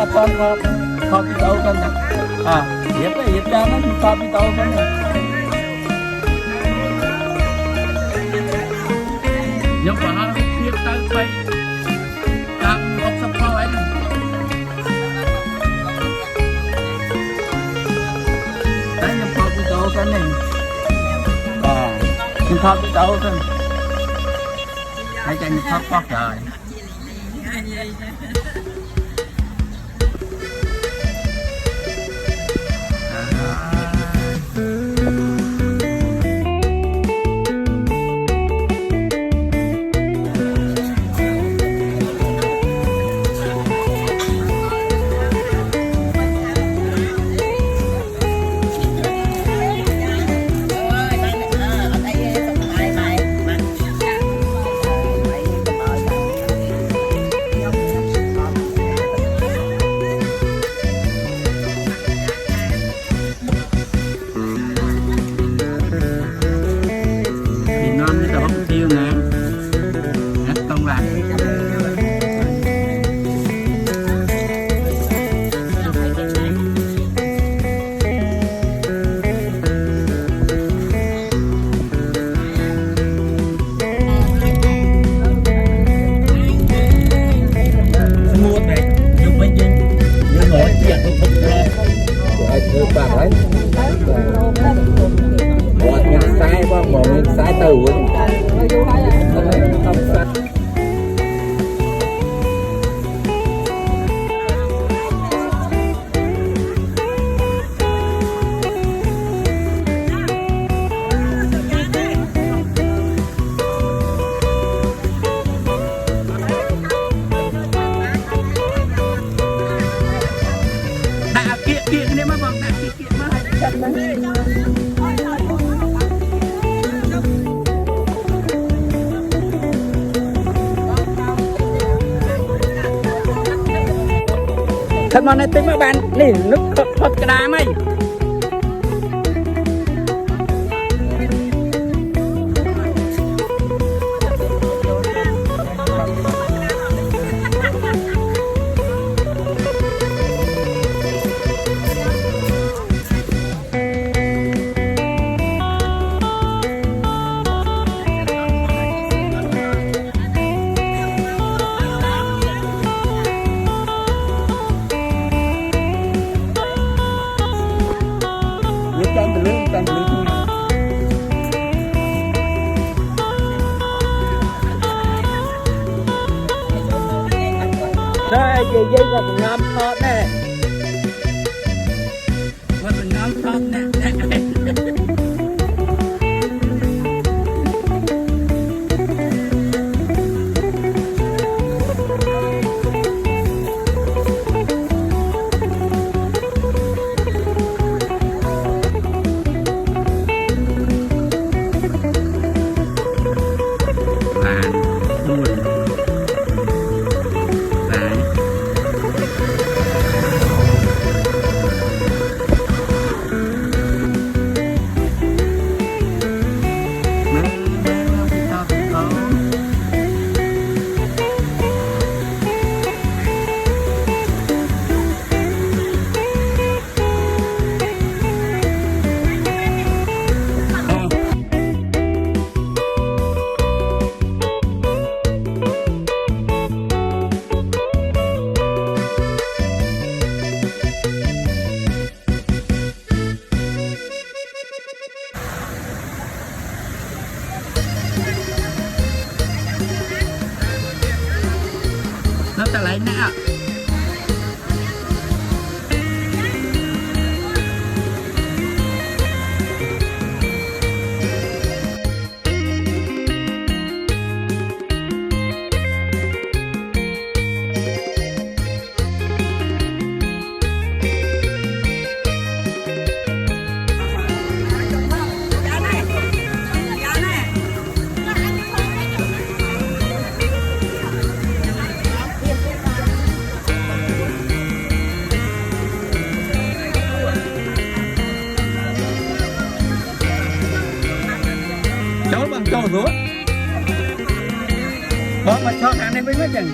mà con kho bị tàu con hiệp ra nó kho bị tàu con nhưng mà nó hiệp tới bay đang ốc sắp kho ấy đấy nhưng kho bị tàu con này nhưng kho bị tàu con hãy cho những thoát bóc rồi thật mà này tính các bạn nỉ nước phật cái đá mày đây dây vào một ngâm thọt nè vào một ngâm thọt nè nó ta lấy nè cháu bằng cho rốt đó mà cho hàng này mới mất chẳng